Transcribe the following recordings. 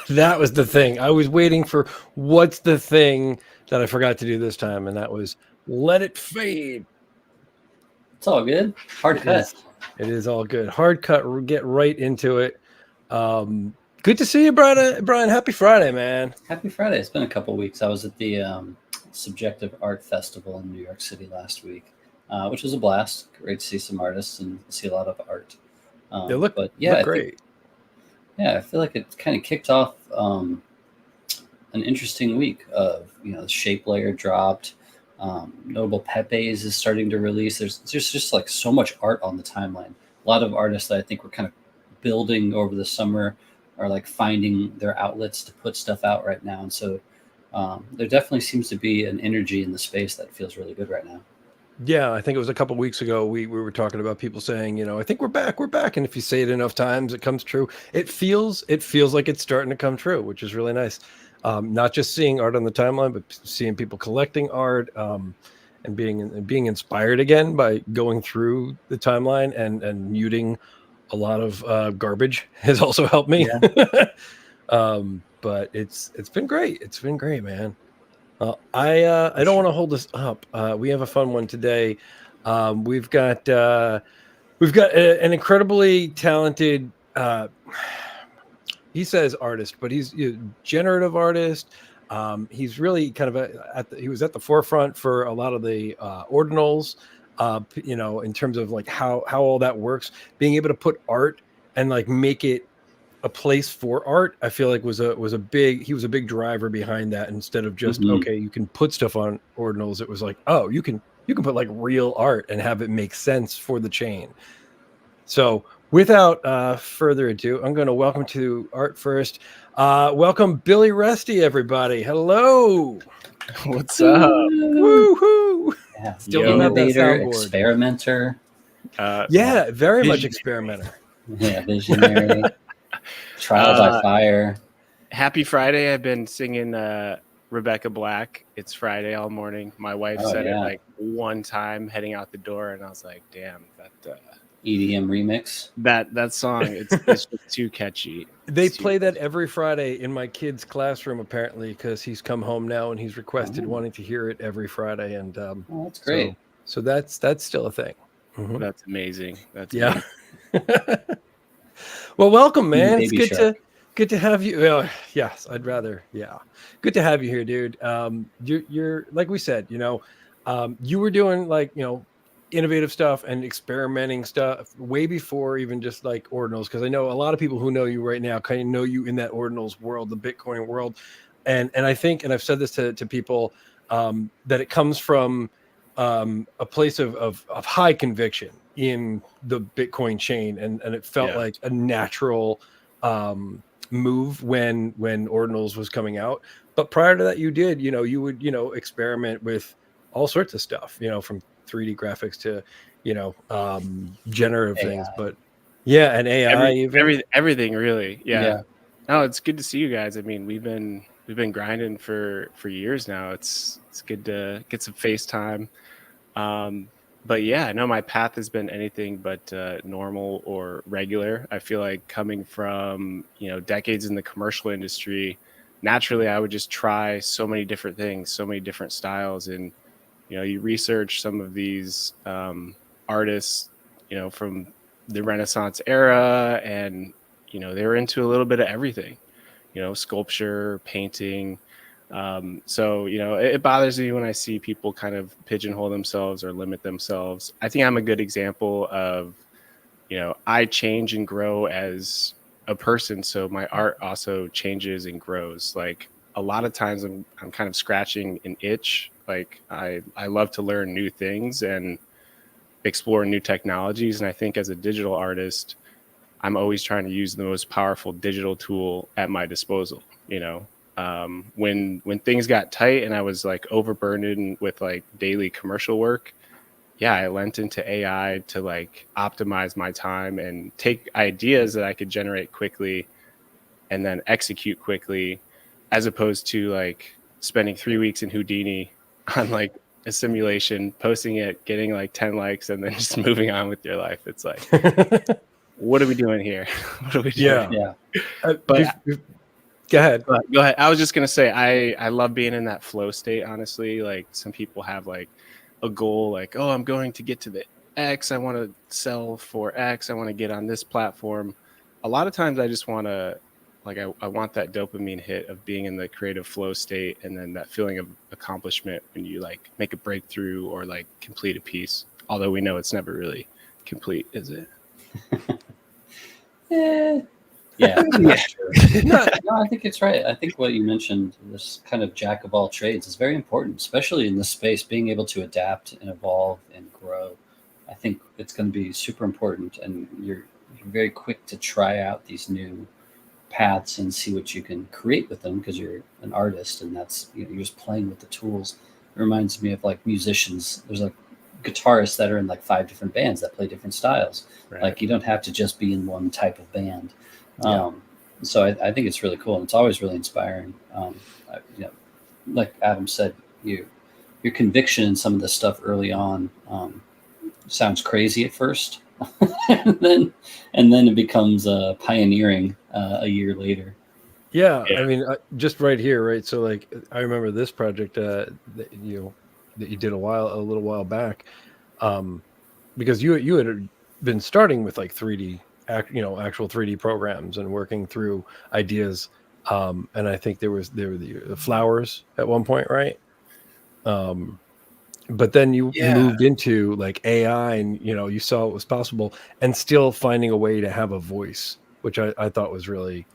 That was the thing. I was waiting for what's the thing that I forgot to do this time, and that was let it fade. It's all good. Hard cut. It is all good. Hard cut. Get right into it. Good to see you, Brian. Happy Friday, man. Happy Friday. It's been a couple weeks. I was at the Subjective Art Festival in New York City last week, which was a blast. Great to see some artists and see a lot of art. They look great. I feel like it kind of kicked off an interesting week of, the shape layer dropped. Notable Pepe's is starting to release. There's just like so much art on the timeline. A lot of artists that I think were kind of building over the summer are like finding their outlets to put stuff out right now. And so there definitely seems to be an energy in the space that feels really good right now. Yeah, I think it was a couple of weeks ago we were talking about people saying, I think we're back. And if you say it enough times, it comes true. It feels like it's starting to come true, which is really nice. Not just seeing art on the timeline, but seeing people collecting art and being inspired again by going through the timeline and muting a lot of garbage has also helped me. Yeah. But it's been great. It's been great, man. I don't want to hold this up. We have a fun one today. We've got an incredibly talented. He says artist, but he's a generative artist. He's really kind of he was at the forefront for a lot of the ordinals. In terms of like how all that works, being able to put art and like make it a place for art, I feel like he was a big driver behind that. Instead of just okay, you can put stuff on ordinals. It was like, oh, you can put like real art and have it make sense for the chain. So without further ado, I'm going to welcome to Art First. Welcome Billy Restey, everybody. Hello. What's up? Woohoo! Yeah, still innovator, experimenter. Very much experimenter. Yeah, visionary. Trial by fire. Happy Friday. I've been singing Rebecca Black. It's Friday all morning. My wife said it like one time heading out the door, and I was like, damn, that EDM remix. That song, it's just too catchy. They play that every Friday in my kid's classroom, apparently, because he's come home now and he's requested wanting to hear it every Friday. And that's great. So that's still a thing. Mm-hmm. That's amazing. Amazing. Well, welcome, man. It's good to have you. Well, yes, I'd rather. Yeah, good to have you here, dude. You're like we said, you were doing like innovative stuff and experimenting stuff way before even just like ordinals, because I know a lot of people who know you right now kind of know you in that ordinals world, the Bitcoin world, and I think, and I've said this to people, that it comes from a place of high conviction in the Bitcoin chain, and it felt like a natural move when ordinals was coming out. But prior to that, you would experiment with all sorts of stuff, from 3D graphics to generative things, but and AI, everything really. No, it's good to see you guys. I mean, we've been grinding for years now. It's good to get some FaceTime. But no, my path has been anything but normal or regular. I feel like coming from decades in the commercial industry, naturally I would just try so many different things, so many different styles, and you research some of these artists, from the Renaissance era, and they're into a little bit of everything, sculpture, painting. So it bothers me when I see people kind of pigeonhole themselves or limit themselves. I think I'm a good example of, I change and grow as a person, so my art also changes and grows. Like a lot of times I'm kind of scratching an itch. Like I love to learn new things and explore new technologies, and I think as a digital artist, I'm always trying to use the most powerful digital tool at my disposal. When things got tight and I was like overburdened with like daily commercial work, I lent into AI to like optimize my time and take ideas that I could generate quickly and then execute quickly, as opposed to like spending 3 weeks in Houdini on like a simulation, posting it, getting like 10 likes, and then just moving on with your life. It's like, what are we doing here? What are we doing? Yeah. But go ahead. Go ahead. I was just gonna say I love being in that flow state, honestly. Like some people have like a goal, like, oh, I'm going to get to the X, I want to sell for X, I want to get on this platform. A lot of times I just want to like I want that dopamine hit of being in the creative flow state, and then that feeling of accomplishment when you like make a breakthrough or like complete a piece. Although we know it's never really complete, is it? Yeah. No, I think it's right. I think what you mentioned, this kind of jack of all trades, is very important, especially in this space, being able to adapt and evolve and grow. I think it's going to be super important, and you're very quick to try out these new paths and see what you can create with them because you're an artist, and that's, you know, you're just playing with the tools. It reminds me of like musicians. There's like guitarists that are in like 5 different bands that play different styles. Right. Like you don't have to just be in one type of band. So I think it's really cool, and it's always really inspiring. You know, like Adam said, your conviction in some of this stuff early on sounds crazy at first, and then it becomes pioneering a year later. Yeah, I mean, just right here, right? So, like, I remember this project that you did a little while back, because you had been starting with like 3D, actual 3D programs and working through ideas, and I think there were the flowers at one point, right? But then you moved into like AI, and you saw what was possible, and still finding a way to have a voice, which I thought was really,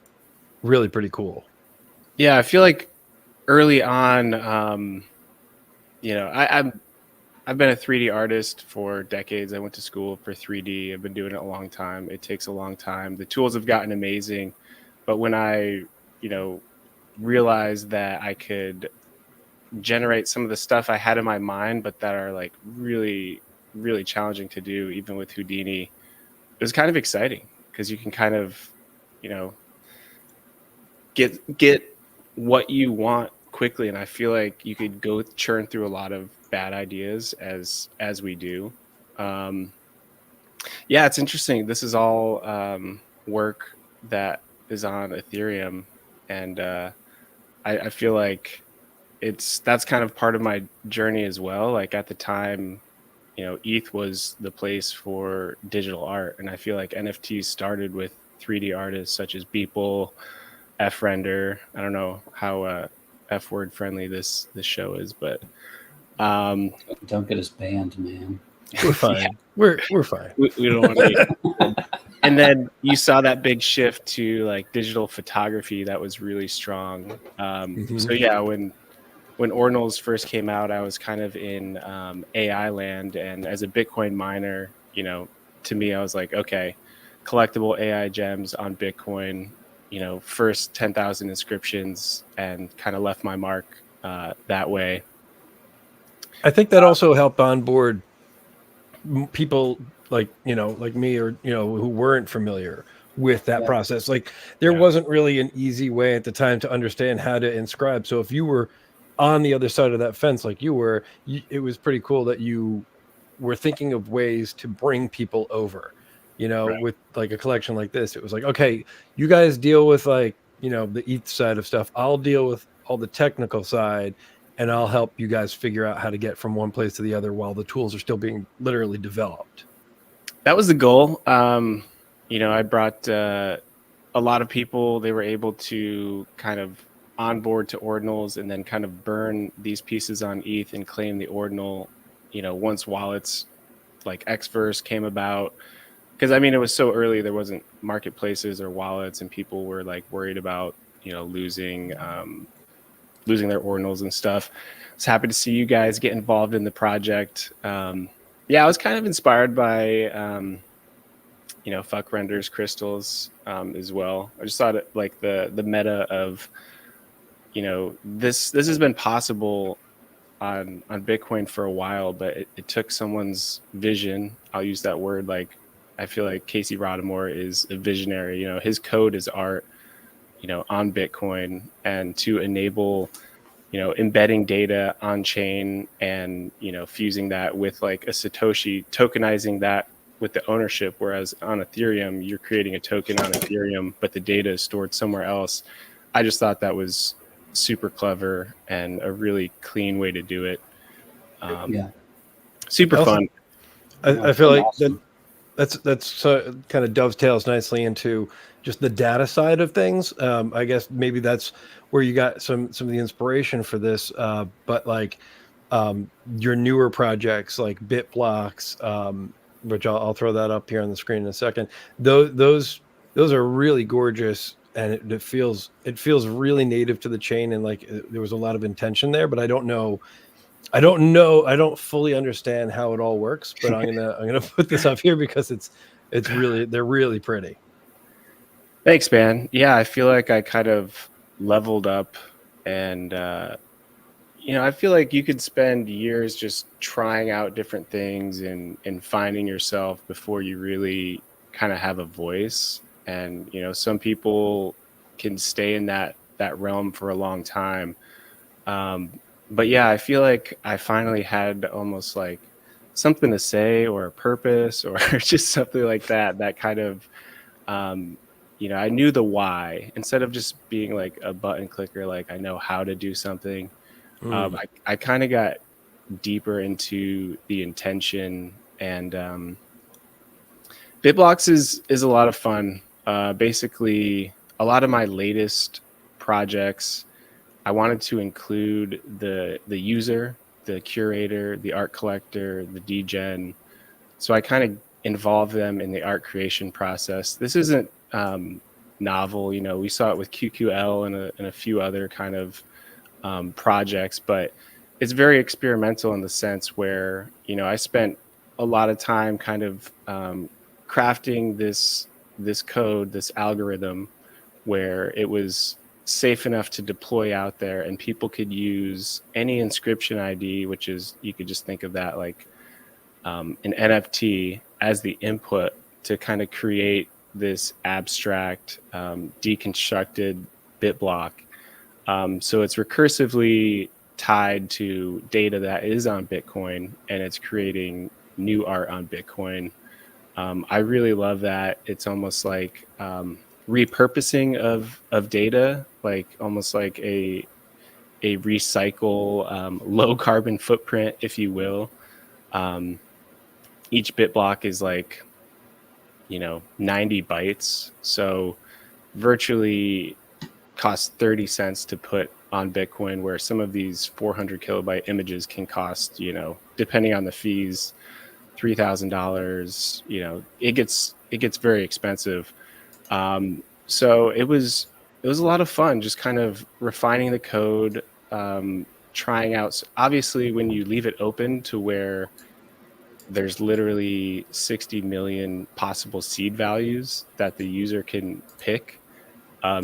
really pretty cool. Yeah, I feel like early on, I've been a 3D artist for decades. I went to school for 3D. I've been doing it a long time. It takes a long time. The tools have gotten amazing, but when I, realized that I could generate some of the stuff I had in my mind, but that are like really, really challenging to do, even with Houdini, it was kind of exciting because you can kind of, get what you want quickly. And I feel like you could go churn through a lot of bad ideas as we do. It's interesting. This is all work that is on Ethereum, and I feel like that's kind of part of my journey as well. Like at the time, ETH was the place for digital art, and I feel like NFTs started with 3D artists such as Beeple, F-Render. I don't know how F-word friendly this show is, but don't get us banned, man. We're fine. We're fine. We don't want to. And then you saw that big shift to like digital photography that was really strong. So yeah, when ordinals first came out, I was kind of in AI land, and as a Bitcoin miner, to me, I was like, okay, collectible AI gems on Bitcoin, first 10,000 inscriptions, and kind of left my mark that way. I think that also helped onboard people like like me, or who weren't familiar with that process. Like there wasn't really an easy way at the time to understand how to inscribe. So if you were on the other side of that fence like you were, it was pretty cool that you were thinking of ways to bring people over, with like a collection like this. It was like, okay, you guys deal with like the ETH side of stuff, I'll deal with all the technical side, and I'll help you guys figure out how to get from one place to the other while the tools are still being literally developed. That was the goal. I brought a lot of people. They were able to kind of onboard to ordinals and then kind of burn these pieces on ETH and claim the ordinal, once wallets like Xverse came about. Because, it was so early, there wasn't marketplaces or wallets, and people were like worried about, losing their ordinals and stuff. I was happy to see you guys get involved in the project. I was kind of inspired by, fuck renders, crystals as well. I just thought it, like the meta of, this has been possible on Bitcoin for a while, but it took someone's vision. I'll use that word. Like, I feel like Casey Rodamore is a visionary. You know, his code is art, you know, on Bitcoin, and to enable, you know, embedding data on chain and, you know, fusing that with like a Satoshi, tokenizing that with the ownership. Whereas on Ethereum, you're creating a token on Ethereum, but the data is stored somewhere else. I just thought that was super clever and a really clean way to do it. Super fun. I feel like awesome. that's kind of dovetails nicely into just the data side of things. I guess maybe that's where you got some of the inspiration for this. But like your newer projects like BitBlocks, which I'll throw that up here on the screen in a second. Those are really gorgeous, and it feels really native to the chain, and like there was a lot of intention there. But I don't fully understand how it all works, but I'm gonna put this up here because it's really, they're really pretty. Thanks, man. Yeah, I feel like I kind of leveled up, and you know, I feel like you could spend years just trying out different things and finding yourself before you really kind of have a voice. And you know, some people can stay in that realm for a long time. But yeah, I feel like I finally had almost like something to say or a purpose or just something like that. That kind of, you know, I knew the why instead of just being like a button clicker. Like, I know how to do something. I kind of got deeper into the intention, and BitBlocks is a lot of fun. Basically, a lot of my latest projects, I wanted to include the user, the curator, the art collector, the degen. So I kind of involve them in the art creation process. This isn't novel, you know. We saw it with QQL and a few other kind of projects, but it's very experimental in the sense where, you know, I spent a lot of time kind of crafting this code, this algorithm, where it was safe enough to deploy out there and people could use any inscription ID, which is, you could just think of that like an NFT as the input to kind of create this abstract deconstructed bit block. So it's recursively tied to data that is on Bitcoin, and it's creating new art on Bitcoin. I really love that. It's almost like repurposing of data, like almost like a recycle, low carbon footprint, if you will. Each bit block is like, you know, 90 bytes. So virtually costs 30 cents to put on Bitcoin, where some of these 400 kilobyte images can cost, you know, depending on the fees, $3,000. You know, it gets very expensive. So it was a lot of fun, just kind of refining the code, trying out. Obviously, when you leave it open to where there's literally 60 million possible seed values that the user can pick,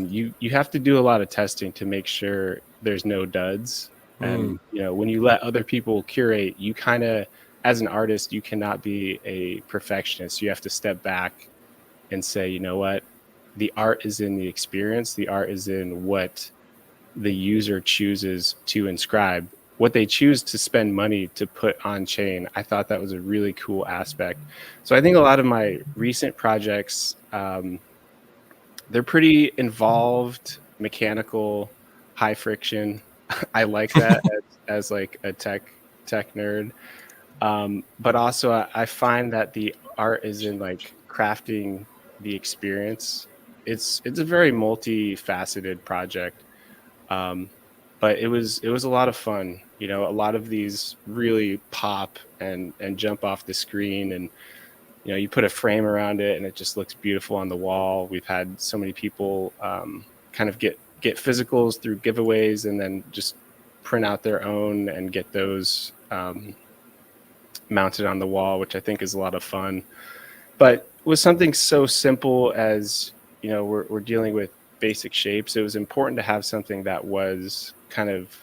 you have to do a lot of testing to make sure there's no duds. And you know, when you let other people curate, you kind of, as an artist, you cannot be a perfectionist. You have to step back and say, you know what, the art is in the experience. The art is in what the user chooses to inscribe, what they choose to spend money to put on chain. I thought that was a really cool aspect. So I think a lot of my recent projects, they're pretty involved, mechanical, high friction. I like that as like a tech nerd. But also I find that the art is in like crafting the experience. It's a very multifaceted project. But it was a lot of fun. You know, a lot of these really pop and jump off the screen, and you know, you put a frame around it and it just looks beautiful on the wall. We've had so many people kind of get physicals through giveaways and then just print out their own and get those mounted on the wall, which I think is a lot of fun. But with something so simple as, you know, we're dealing with basic shapes, it was important to have something that was kind of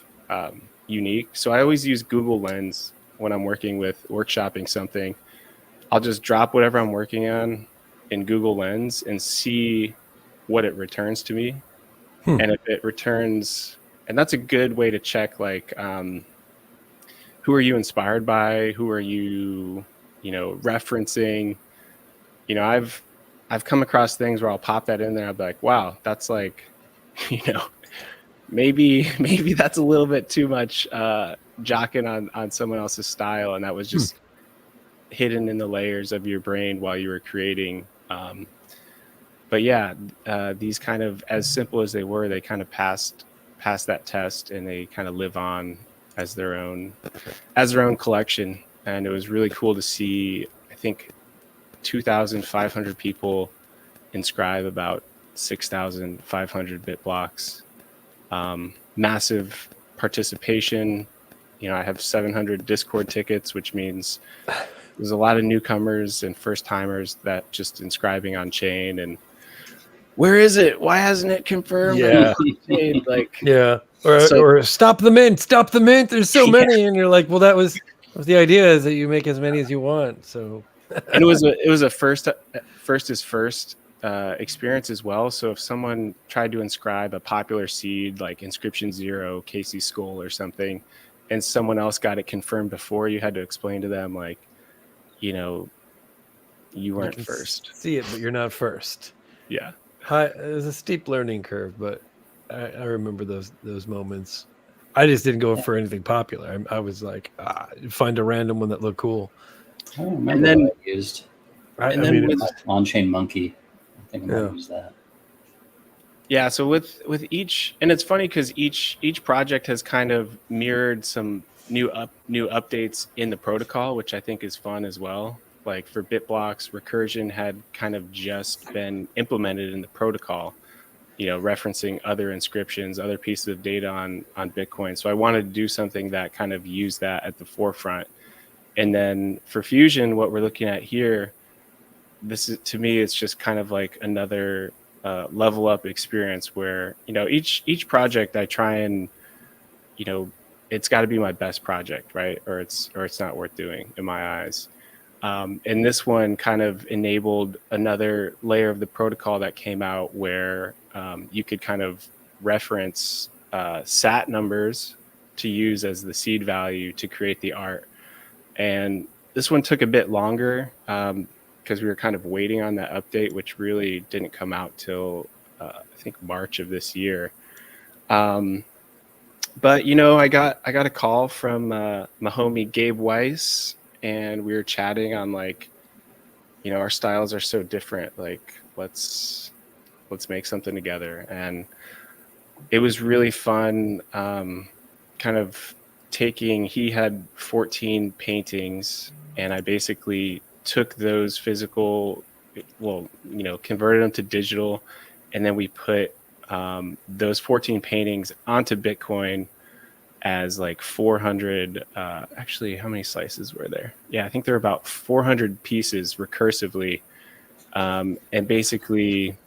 unique. So I always use Google Lens when I'm workshopping something. I'll just drop whatever I'm working on in Google Lens and see what it returns to me. And if it returns, and that's a good way to check, like, who are you inspired by? Who are you, referencing? I've come across things where I'll pop that in there. I'll be like, wow, that's like, maybe that's a little bit too much jocking on someone else's style, and that was just hidden in the layers of your brain while you were creating. But yeah, these kind of, as simple as they were, they kind of passed that test, and they kind of live on as their own collection. And it was really cool to see, I think 2,500 people inscribe about 6,500 bit blocks. Massive participation. I have 700 Discord tickets, which means there's a lot of newcomers and first timers that just inscribing on chain. And where is it? Why hasn't it confirmed? Yeah. Or stop the mint. There's so many. And you're like, well, that was the idea, is that you make as many as you want. So, and it was a first is first experience as well. So if someone tried to inscribe a popular seed like Inscription 0, Casey Skull or something, and someone else got it confirmed before, you had to explain to them, like, you weren't first. See it, but you're not first. Yeah. It was a steep learning curve, but I remember those moments. I just didn't go for anything popular. I was like, find a random one that looked cool. I don't remember what I used. With on-chain monkey. I think I might use that. Yeah, so with each, and it's funny because each project has kind of mirrored some new updates in the protocol, which I think is fun as well. Like for BitBlocks, recursion had kind of just been implemented in the protocol, referencing other inscriptions, other pieces of data on Bitcoin. So I wanted to do something that kind of used that at the forefront. And then for Fusion, what we're looking at here, this is, to me, it's just kind of like another level up experience where, each project I try and, it's got to be my best project, right? Or it's not worth doing in my eyes. And this one kind of enabled another layer of the protocol that came out where you could kind of reference SAT numbers to use as the seed value to create the art. And this one took a bit longer because we were kind of waiting on that update, which really didn't come out till I think March of this year. But I got a call from my homie Gabe Weiss, and we were chatting on like, our styles are so different. Like, let's make something together. And it was really fun. Kind of he had 14 paintings, and I basically took those physical, converted them to digital, and then we put those 14 paintings onto Bitcoin as like 400, actually, how many slices were there? Yeah, I think there were about 400 pieces recursively. And basically,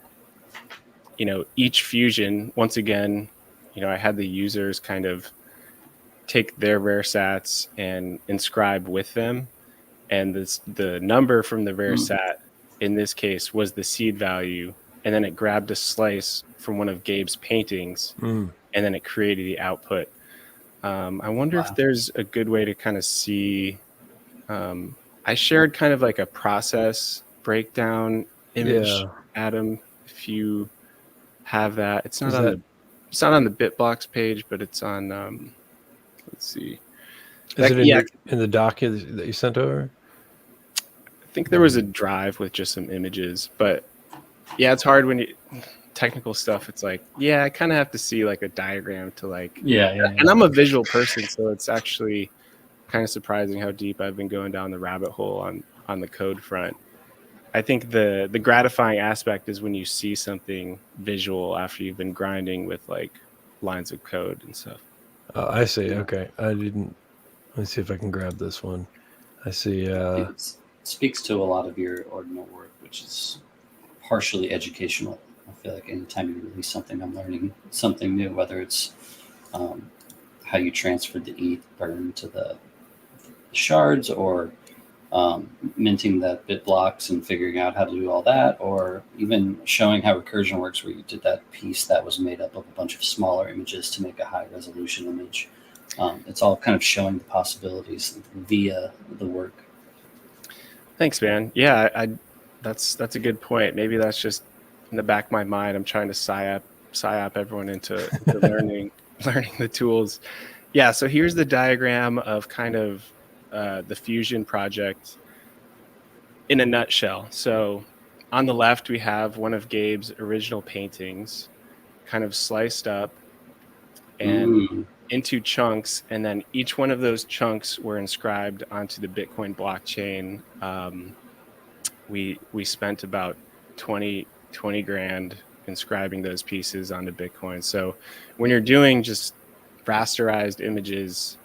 each fusion, once again, I had the users kind of take their rare sats and inscribe with them. And the number from the rare sat, in this case, was the seed value. And then it grabbed a slice from one of Gabe's paintings, and then it created the output. I wonder if there's a good way to kind of see. I shared kind of like a process breakdown image, Adam, if you have that. It's not on the BitBlocks page, but it's on. Let's see. Is it in the doc that you sent over? I think there was a drive with just some images, but yeah, it's hard when you. Technical stuff, it's like, I kind of have to see like a diagram to like, and I'm a visual person, so it's actually kind of surprising how deep I've been going down the rabbit hole on the code front. I think the gratifying aspect is when you see something visual after you've been grinding with like lines of code and stuff. Oh, I see. Okay, I didn't. Let me see if I can grab this one. I see. It speaks to a lot of your ordinal work, which is partially educational. I feel like anytime you release something, I'm learning something new, whether it's how you transferred the ETH burn to the shards, or minting that bit blocks and figuring out how to do all that, or even showing how recursion works, where you did that piece that was made up of a bunch of smaller images to make a high resolution image. It's all kind of showing the possibilities via the work. Thanks, man. Yeah, that's a good point. Maybe that's just in the back of my mind. I'm trying to psyop everyone into learning the tools. Yeah. So here's the diagram of kind of the Fusion project in a nutshell. So on the left, we have one of Gabe's original paintings, kind of sliced up and into chunks, and then each one of those chunks were inscribed onto the Bitcoin blockchain. We spent about 20 grand inscribing those pieces onto Bitcoin. So when you're doing just rasterized images,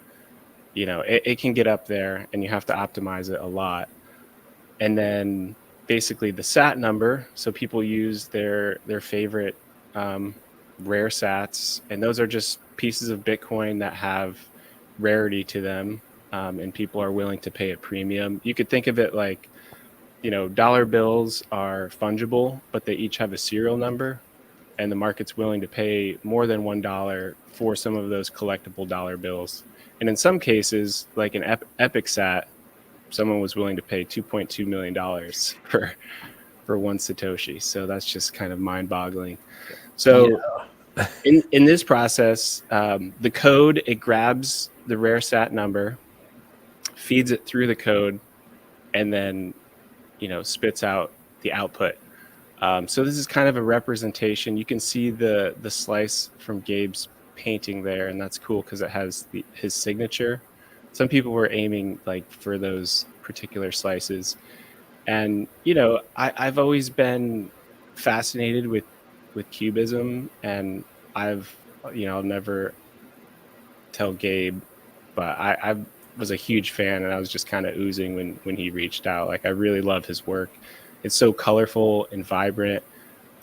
you know, it can get up there, and you have to optimize it a lot. And then basically the sat number, so people use their favorite rare sats, and those are just pieces of Bitcoin that have rarity to them, and people are willing to pay a premium. You could think of it like, you know, dollar bills are fungible, but they each have a serial number, and the market's willing to pay more than $1 for some of those collectible dollar bills. And in some cases, like an Epic Sat, someone was willing to pay $2.2 million for one Satoshi. So that's just kind of mind-boggling. So in this process, the code, it grabs the rare sat number, feeds it through the code, and then, you know, spits out the output. So this is kind of a representation. You can see the slice from Gabe's painting there, and that's cool because it has his signature. Some people were aiming like for those particular slices. And, you know, I've always been fascinated with cubism, and I'll never tell Gabe, but I was a huge fan, and I was just kind of oozing when he reached out. Like, I really love his work. It's so colorful and vibrant,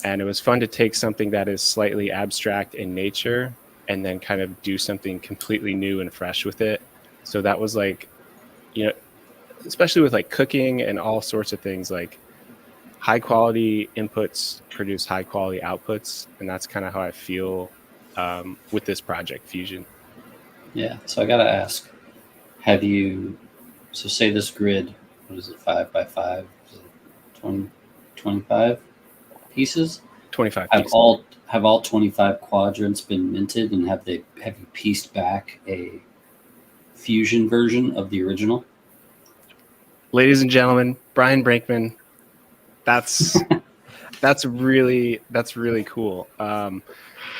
and it was fun to take something that is slightly abstract in nature and then kind of do something completely new and fresh with it. So that was like, you know, especially with like cooking and all sorts of things, like high quality inputs produce high quality outputs. And that's kind of how I feel with this project, Fusion. Yeah. So I got to ask, so say this grid, what is it, 5 by 5? Is it 20, 25 pieces? 25 have pieces. Have all 25 quadrants been minted, and have you pieced back a Fusion version of the original? Ladies and gentlemen, Bryan Brinkman. That's really cool. I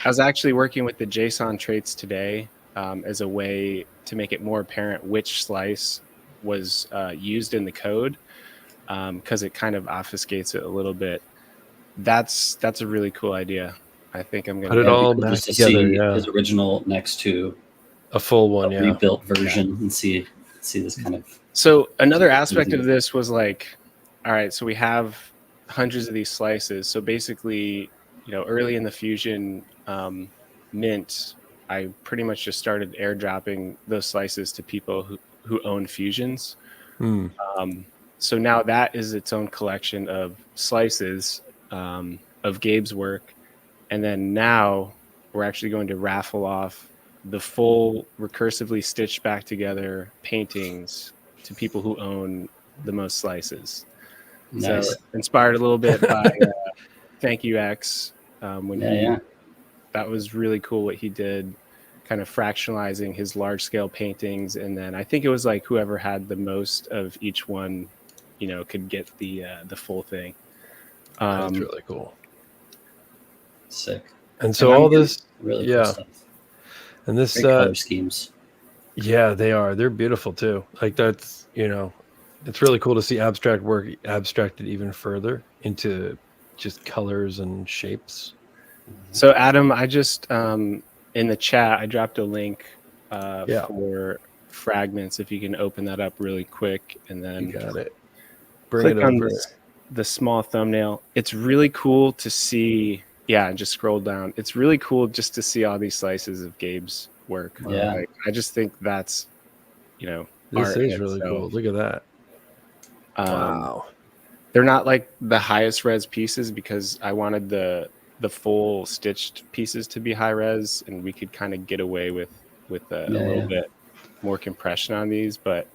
was actually working with the JSON traits today as a way to make it more apparent which slice was used in the code, because it kind of obfuscates it a little bit. That's a really cool idea. I think I'm gonna put it all back together. Yeah, his original next to a full one, rebuilt version, and see this kind of. So another aspect of this was like, all right, so we have hundreds of these slices. So basically, you know, early in the Fusion mint, I pretty much just started airdropping those slices to people who own Fusions. So now that is its own collection of slices of Gabe's work. And then now we're actually going to raffle off the full recursively stitched back together paintings to people who own the most slices. Nice. So inspired a little bit by Thank You X. That was really cool what he did, kind of fractionalizing his large scale paintings. And then I think it was like whoever had the most of each one, you know, could get the full thing. That's really cool. Sick. And so all this, really cool stuff. And this color schemes. Yeah, they are. They're beautiful too. Like, that's, you know, it's really cool to see abstract work abstracted even further into just colors and shapes. So Adam, I just in the chat, I dropped a link for fragments. If you can open that up really quick, and then you got it. Bring it on the small thumbnail. It's really cool to see. Yeah, and just scroll down. It's really cool just to see all these slices of Gabe's work. Yeah. Like, I just think that's, This art in is really cool. itself. Look at that. Wow. They're not like the highest res pieces because I wanted the full stitched pieces to be high res, and we could kind of get away with a little bit more compression on these. But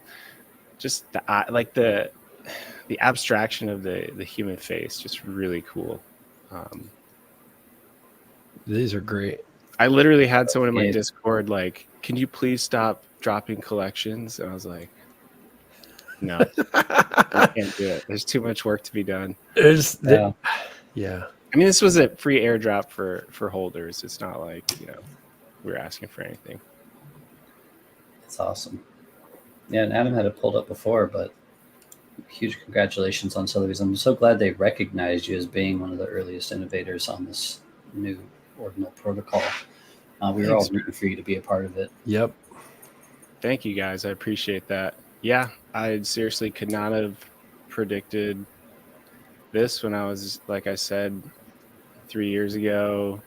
just the abstraction of the human face, just really cool. These are great. I literally had someone in my Discord like, "Can you please stop dropping collections?" And I was like, "No, I can't do it. There's too much work to be done." Yeah. I mean, this was a free airdrop for holders. It's not like, we were asking for anything. That's awesome. Yeah, and Adam had it pulled up before, but huge congratulations on some of these. I'm so glad they recognized you as being one of the earliest innovators on this new ordinal protocol. We were all rooting for you to be a part of it. Yep. Thank you, guys. I appreciate that. Yeah, I seriously could not have predicted this when I was, like I said, 3 years ago,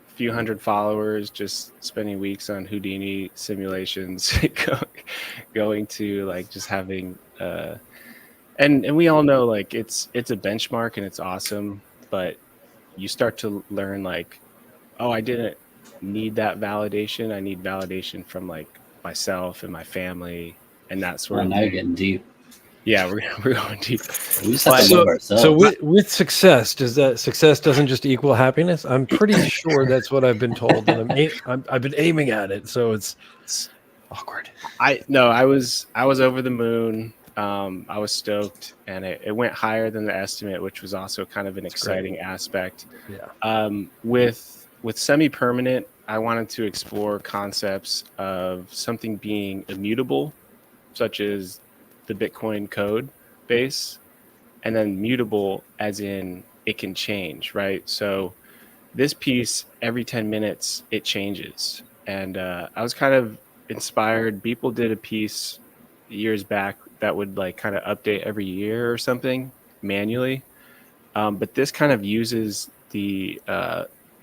a few hundred followers, just spending weeks on Houdini simulations, going to like just having and we all know like it's a benchmark and it's awesome, but you start to learn like, oh, I didn't need that validation. I need validation from like myself and my family and that sort of now thing. you're getting deep. Yeah, we're going deep. We just have to love ourselves. So with success, does that success doesn't just equal happiness? I'm pretty sure that's what I've been told, and I've been aiming at it. So it's awkward. I was over the moon. I was stoked, and it went higher than the estimate, which was also kind of an exciting aspect. Yeah. With semi-permanent, I wanted to explore concepts of something being immutable, such as the Bitcoin code base, and then mutable as in it can change, right? So this piece, every 10 minutes, it changes. And I was kind of inspired. Beeple did a piece years back that would like kind of update every year or something manually. But this kind of uses the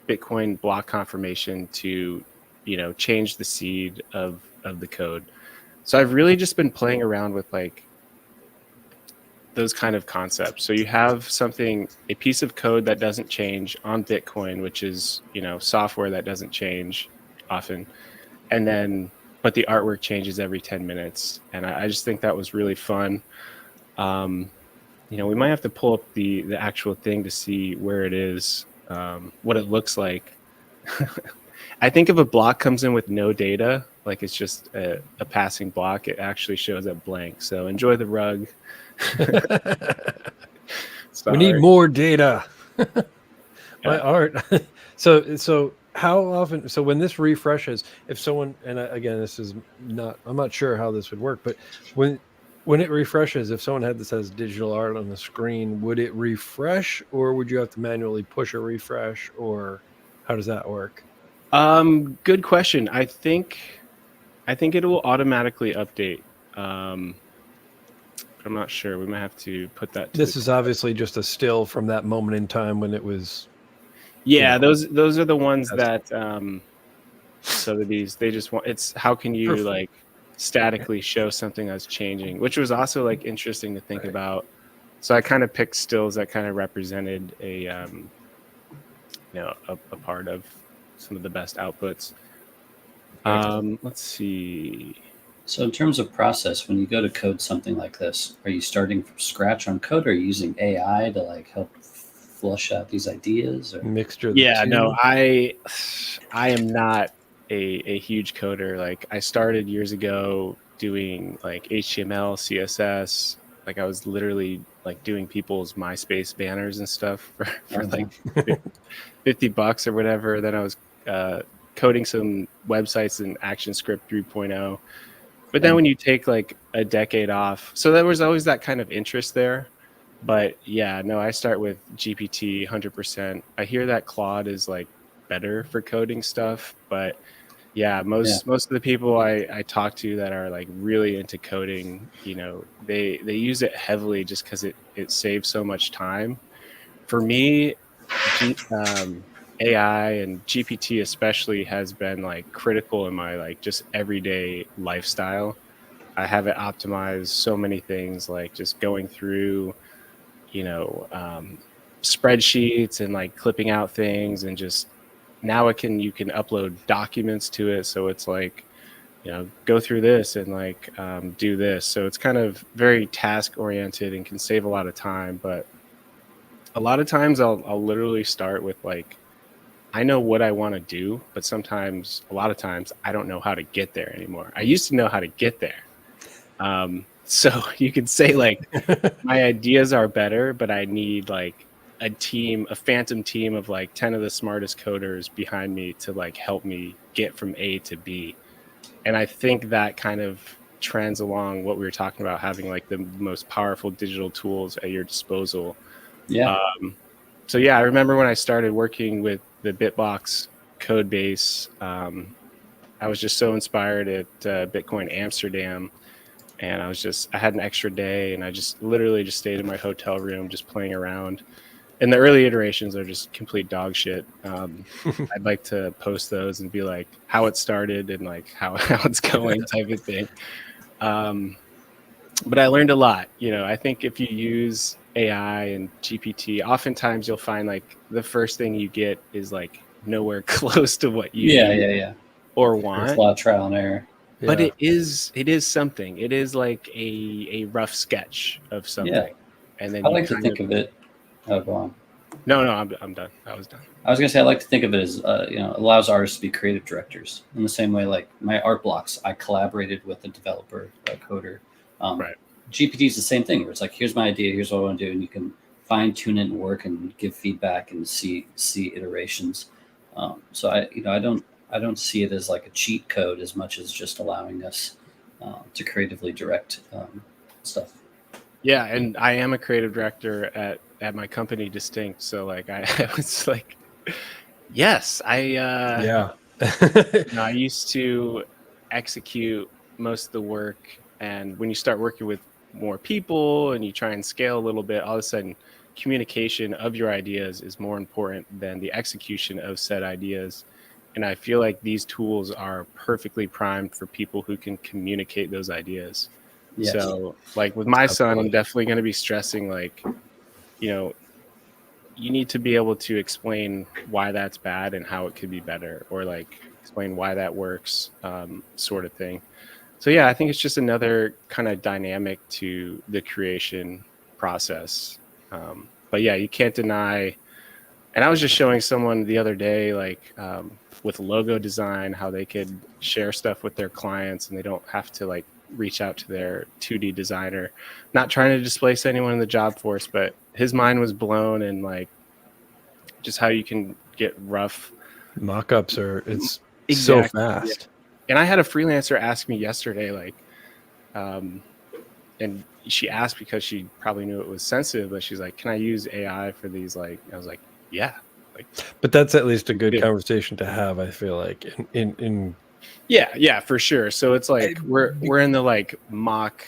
Bitcoin block confirmation to, change the seed of the code. So I've really just been playing around with like those kind of concepts. So you have a piece of code that doesn't change on Bitcoin, which is, software that doesn't change often. And then, but the artwork changes every 10 minutes. And I just think that was really fun. We might have to pull up the actual thing to see where it is, what it looks like. I think if a block comes in with no data, like it's just a passing block, it actually shows up blank. So enjoy the rug. We need more data. My art. So how often? So when this refreshes, if someone, and again, I'm not sure how this would work, but when it refreshes, if someone had this as digital art on the screen, would it refresh, or would you have to manually push a refresh, or how does that work? Good question. I think it will automatically update. But I'm not sure. We might have to put that. This is obviously just a still from that moment in time when it was. Yeah, those are the ones that. So that they just want. It's how can you like statically show something that's changing, which was also like interesting to think about. So I kind of picked stills that kind of represented a part of some of the best outputs. Let's see. So in terms of process, when you go to code something like this, are you starting from scratch on code, or are you using AI to like help flush out these ideas? Or? Mixture of the two? No, I am not a huge coder. Like I started years ago doing like HTML, CSS. Like I was literally like doing people's MySpace banners and stuff for like $50 or whatever. Then I was coding some websites in ActionScript 3.0. But then when you take like a decade off, so there was always that kind of interest there. But yeah, no, I start with GPT 100%. I hear that Claude is like better for coding stuff, but yeah, most of the people I talk to that are like really into coding, they use it heavily just because it saves so much time. For me, AI and GPT especially has been like critical in my like just everyday lifestyle. I have it optimized so many things, like just going through, you know, spreadsheets and like clipping out things, and just now you can upload documents to it. So it's like, you know, go through this and like do this. So it's kind of very task oriented and can save a lot of time. But a lot of times I'll literally start with like, I know what I want to do, but sometimes, a lot of times, I don't know how to get there anymore. I used to know how to get there. So you could say like my ideas are better, but I need like a phantom team of like 10 of the smartest coders behind me to like help me get from A to B. And I think that kind of trends along what we were talking about, having like the most powerful digital tools at your disposal. Yeah. So yeah, I remember when I started working with the Bitbox code base, I was just so inspired at Bitcoin Amsterdam. And I had an extra day, and I just literally just stayed in my hotel room, just playing around. And the early iterations are just complete dog shit. I'd like to post those and be like how it started and like how it's going type of thing. But I learned a lot. You know, I think if you use AI and GPT, oftentimes you'll find like the first thing you get is like nowhere close to what you need or want. It's a lot of trial and error. But it is something. It is like a rough sketch of something. Yeah. And then I like to think of it. Oh, go on. No, I'm done. I was done. I was gonna say I like to think of it as you know, allows artists to be creative directors in the same way. Like my art blocks, I collaborated with a developer, a coder. Right. GPT is the same thing, where it's like, here's my idea, here's what I want to do, and you can fine tune it and work and give feedback and see iterations. So I don't see it as like a cheat code as much as just allowing us to creatively direct stuff. Yeah, and I am a creative director at my company, Distinct. So like I was like, yes, I used to execute most of the work, and when you start working with more people and you try and scale a little bit, all of a sudden communication of your ideas is more important than the execution of said ideas. And I feel like these tools are perfectly primed for people who can communicate those ideas. Yes. So like with my son, I'm definitely going to be stressing like, you know, you need to be able to explain why that's bad and how it could be better, or like explain why that works, sort of thing. So yeah, I think it's just another kind of dynamic to the creation process. But yeah, you can't deny. And I was just showing someone the other day, like with logo design, how they could share stuff with their clients and they don't have to like reach out to their 2D designer. Not trying to displace anyone in the job force, but his mind was blown, and like just how you can get rough mock-ups it's so fast. Yeah. And I had a freelancer ask me yesterday, like, and she asked because she probably knew it was sensitive, but she's like, can I use AI for these? Like, I was like, yeah. Like, but that's at least a good conversation to have, I feel like in yeah, for sure. So it's like we're in the like mock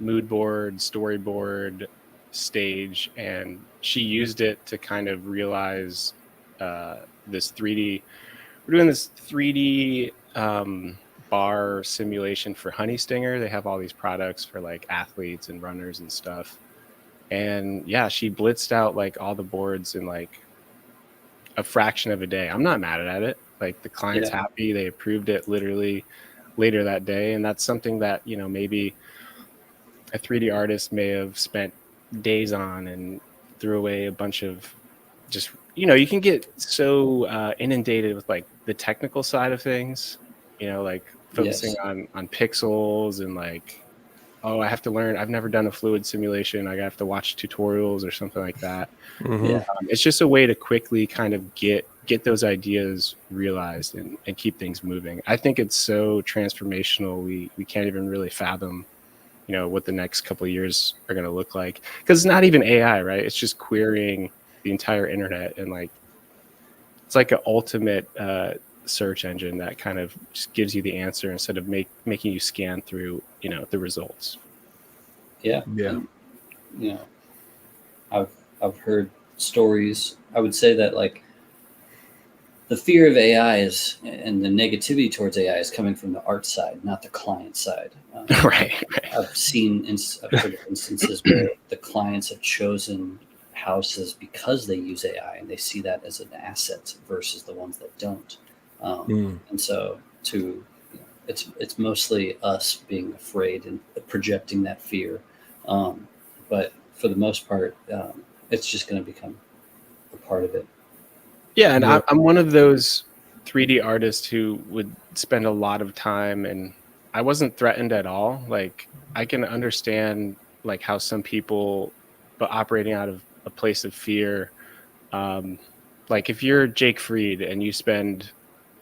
mood board, storyboard stage, and she used it to kind of realize this 3D. We're doing this 3D bar simulation for Honey Stinger. They have all these products for like athletes and runners and stuff. And yeah, she blitzed out like all the boards in like a fraction of a day. I'm not mad at it. Like the client's happy. They approved it literally later that day. And that's something that, you know, maybe a 3D artist may have spent days on and threw away a bunch of just, you know, you can get so inundated with like the technical side of things, you know, like focusing on pixels and like, oh, I have to learn. I've never done a fluid simulation. I have to watch tutorials or something like that. Mm-hmm. It's just a way to quickly kind of get those ideas realized and keep things moving. I think it's so transformational. We can't even really fathom, you know, what the next couple of years are going to look like, because it's not even AI, right? It's just querying the entire internet, and like it's like an ultimate search engine that kind of just gives you the answer instead of making you scan through, you know, the results. Yeah. And, you know, I've heard stories. I would say that like the fear of AI and the negativity towards AI is coming from the art side, not the client side. Right. I've heard of instances where the clients have chosen houses because they use AI and they see that as an asset versus the ones that don't. And so it's mostly us being afraid and projecting that fear. But for the most part, it's just going to become a part of it. Yeah, and I'm one of those 3D artists who would spend a lot of time, and I wasn't threatened at all. Like, I can understand like how some people, but operating out of a place of fear. Like if you're Jake Fried and you spend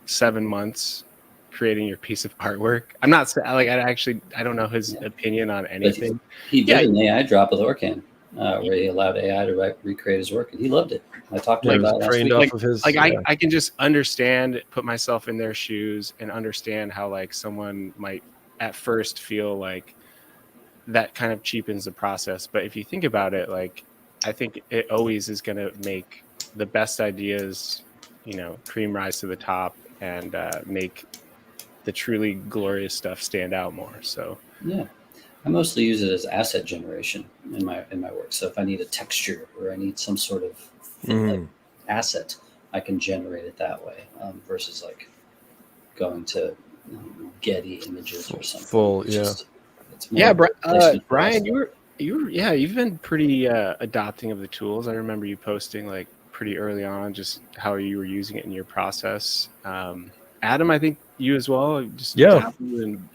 7 months creating your piece of artwork, I'm not like I don't know his opinion on anything. He did an AI drop with Orcan, where he allowed AI to recreate his work, and he loved it. I talked to him about it last week. I can just understand, put myself in their shoes, and understand how like someone might at first feel like that kind of cheapens the process. But if you think about it, like I think it always is going to make the best ideas, cream rise to the top and make the truly glorious stuff stand out more. So yeah, I mostly use it as asset generation in my work. So if I need a texture or I need some sort of like asset, I can generate it that way versus like going to Getty images or something. Bryan, you've been pretty adopting of the tools. I remember you posting like pretty early on just how you were using it in your process. Adam, I think you as well.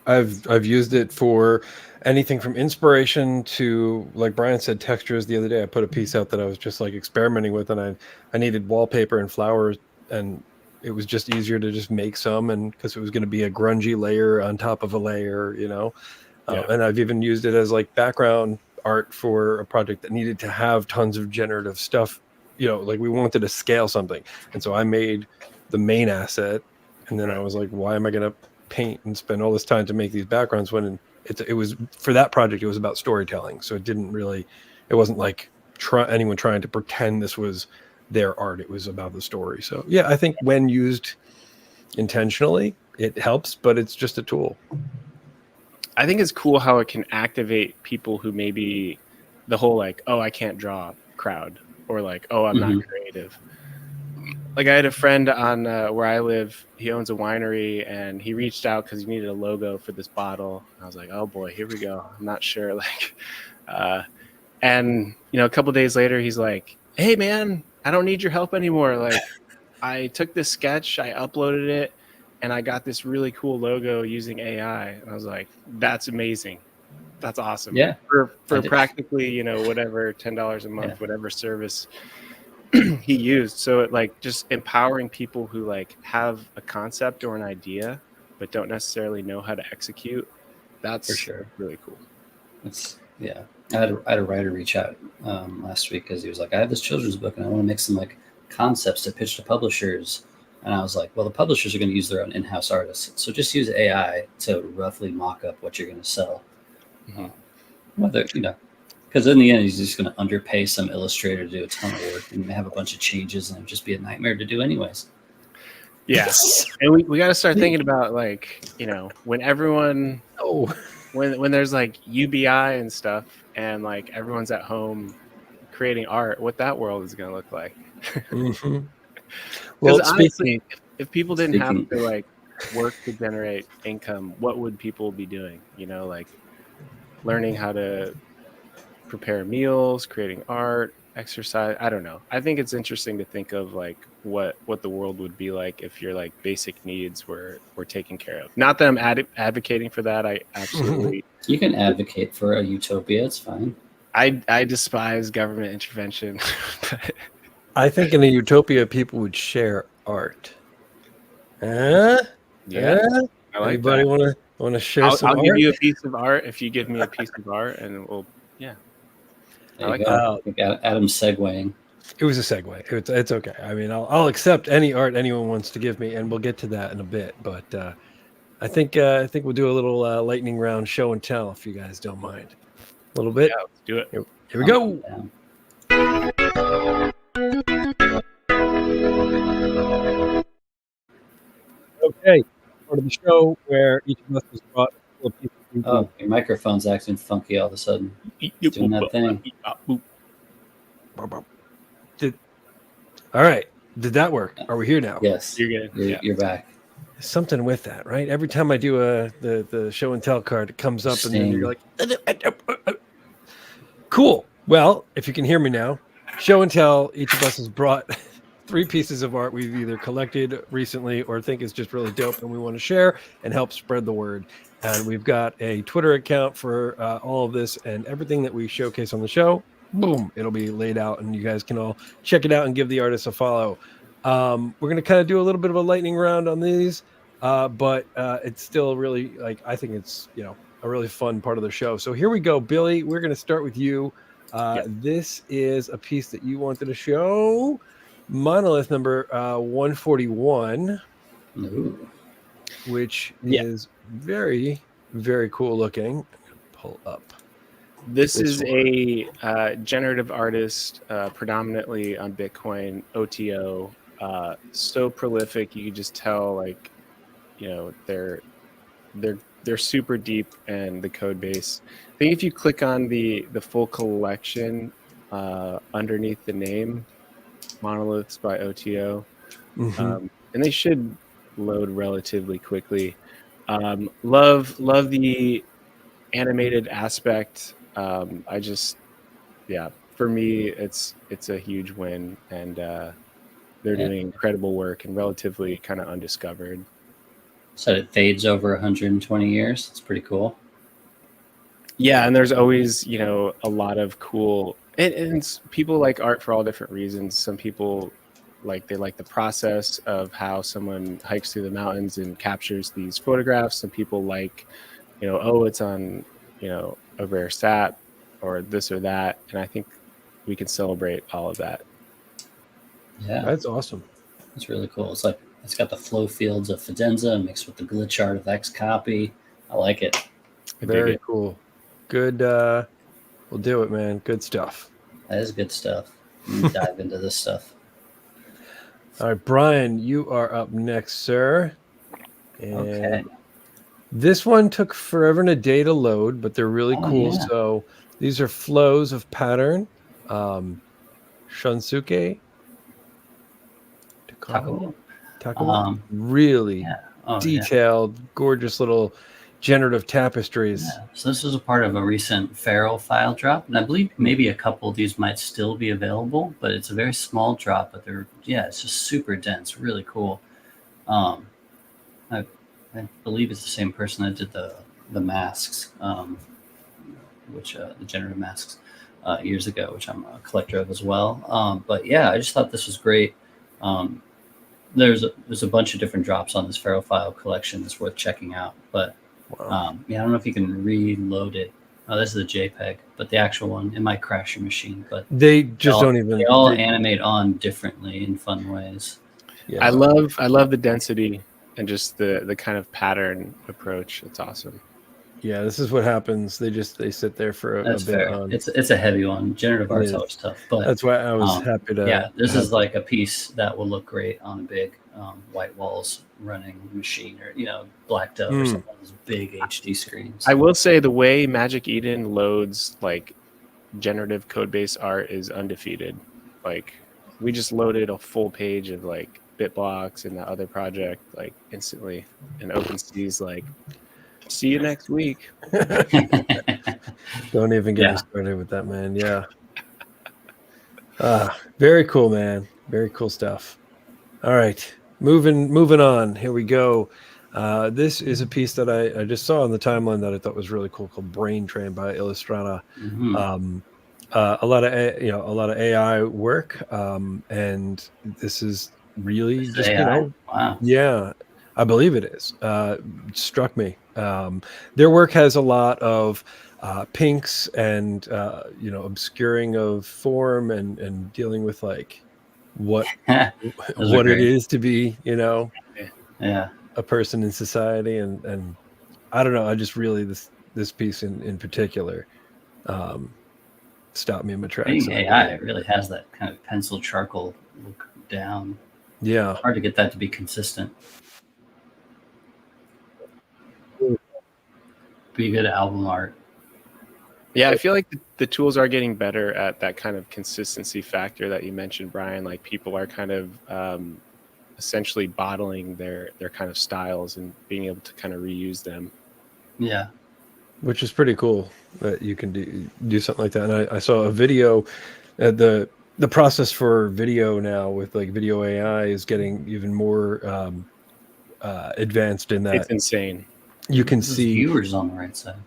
I've used it for anything from inspiration to, like Bryan said, textures. The other day I put a piece out that I was just like experimenting with, and I needed wallpaper and flowers, and it was just easier to just make some, and because it was going to be a grungy layer on top of a layer, and I've even used it as like background art for a project that needed to have tons of generative stuff, like we wanted to scale something, and so I made the main asset. And then I was like, why am I going to paint and spend all this time to make these backgrounds when it was for that project, it was about storytelling. So it wasn't like anyone trying to pretend this was their art. It was about the story. So yeah, I think when used intentionally, it helps, but it's just a tool. I think it's cool how it can activate people who maybe the whole like, oh, I can't draw crowd, or like, oh, I'm not creative. Like I had a friend on where I live. He owns a winery, and he reached out because he needed a logo for this bottle. I was like, oh boy, here we go. I'm not sure. Like, and a couple days later, he's like, hey man, I don't need your help anymore. Like, I took this sketch, I uploaded it, and I got this really cool logo using AI. And I was like, that's amazing. That's awesome. Yeah. For practically, whatever, $10 a month, whatever service he used. So it like just empowering people who like have a concept or an idea but don't necessarily know how to execute. That's for sure really cool. I had a writer reach out last week because he was like, I have this children's book and I want to make some like concepts to pitch to publishers. And I was like, well, the publishers are going to use their own in-house artists, so just use AI to roughly mock up what you're going to sell. Whether because in the end, he's just going to underpay some illustrator to do a ton of work and have a bunch of changes, and it'd just be a nightmare to do anyways. Yeah. And we got to start thinking about like, when everyone, when there's like UBI and stuff and like everyone's at home creating art, what that world is going to look like. Well, honestly, if people didn't have to like work to generate income, what would people be doing? Like learning how to prepare meals, creating art, exercise. I don't know. I think it's interesting to think of like what the world would be like if your like basic needs were taken care of. Not that I'm advocating for that. I absolutely. You can advocate for a utopia. It's fine. I despise government intervention. I think in a utopia, people would share art. I like Anybody that. want to share I'll some art? I'll give you a piece of art if you give me a piece of art, and we'll I think Adam's segueing. It was a segue. It's okay. I mean, I'll accept any art anyone wants to give me, and we'll get to that in a bit. But I think we'll do a little lightning round show and tell if you guys don't mind. A little bit. Yeah, let's do it. Here we go. Okay, part of the show where each of us has brought a couple of pieces. Oh, your microphone's acting funky all of a sudden. Doing that thing. All right, did that work? Are we here now? Yes, You're good. You're back. Something with that, right? Every time I do the show and tell card, it comes up, and then you're like, cool. Well, if you can hear me now, show and tell. Each of us has brought 3 pieces of art we've either collected recently or think is just really dope, and we want to share and help spread the word. And we've got a Twitter account for all of this, and everything that we showcase on the show, boom, it'll be laid out, and you guys can all check it out and give the artists a follow. We're going to kind of do a little bit of a lightning round on these, but it's still really, like, I think it's, a really fun part of the show. So here we go, Billy. We're going to start with you. This is a piece that you wanted to show. Monolith number 141. Ooh. Which is very, very cool looking. I'm going to pull up. This is a generative artist, predominantly on Bitcoin, OTO. So prolific, you can just tell, like, they're super deep in the code base. I think if you click on the full collection underneath the name, Monoliths by OTO, and they should load relatively quickly. Love the animated aspect. For me, it's a huge win, and they're doing incredible work and relatively kind of undiscovered. So it fades over 120 years. It's pretty cool. Yeah, and there's always, a lot of cool, and people like art for all different reasons. Some people like the process of how someone hikes through the mountains and captures these photographs. Some people like, it's on, a rare sat or this or that. And I think we can celebrate all of that. Yeah, that's awesome. That's really cool. It's like it's got the flow fields of Fidenza mixed with the glitch art of Xcopy. I like it. Very cool. Good. We'll do it, man. Good stuff. That is good stuff. Dive into this stuff. All right, Brian, you are up next, sir. And okay. This one took forever and a day to load, but they're really cool. Yeah. So these are flows of pattern. Shunsuke. Takao. Really detailed, gorgeous little generative tapestries. Yeah. So this was a part of a recent Feral file drop, and I believe maybe a couple of these might still be available, but it's a very small drop, but it's just super dense, really cool. I believe it's the same person that did the masks, which the generative masks years ago, which I'm a collector of as well. But yeah, I just thought this was great. There's a bunch of different drops on this Feral file collection that's worth checking out. But I don't know if you can reload it. Oh, this is a JPEG, but the actual one, it might crash your machine. But they don't even. They all animate on differently in fun ways. Yeah. I love the density and just the kind of pattern approach. It's awesome. Yeah, this is what happens. They sit there for a bit. Fair. It's a heavy one. Generative art's always tough, but that's why I was happy to. Yeah, this is like a piece that will look great on a big white walls running machine, or Black Dove or some of those big HD screens. I will say the way Magic Eden loads like generative code base art is undefeated. Like we just loaded a full page of like BitBlocks and the other project like instantly, and OpenSea's like, see you next week. Don't even get me started with that, man. Yeah. Very cool, man. Very cool stuff. All right. Moving on. Here we go. This is a piece that I just saw on the timeline that I thought was really cool, called Brain Train by Illustrata. A lot of AI work. And this is really just AI? Wow. Yeah, I believe it is. It struck me. Their work has a lot of pinks and obscuring of form and dealing with like what it is to be a person in society, and I don't know, I just really this piece in particular stopped me in my tracks. AI, it really has that kind of pencil charcoal look down. Yeah, hard to get that to be consistent. be good album art. Yeah, I feel like the tools are getting better at that kind of consistency factor that you mentioned, Brian. Like people are kind of essentially bottling their kind of styles and being able to kind of reuse them. Yeah. Which is pretty cool that you can do something like that. And I saw a video at the process for video now with like video AI is getting even more advanced in that. It's insane. You can Those see viewers on the right side.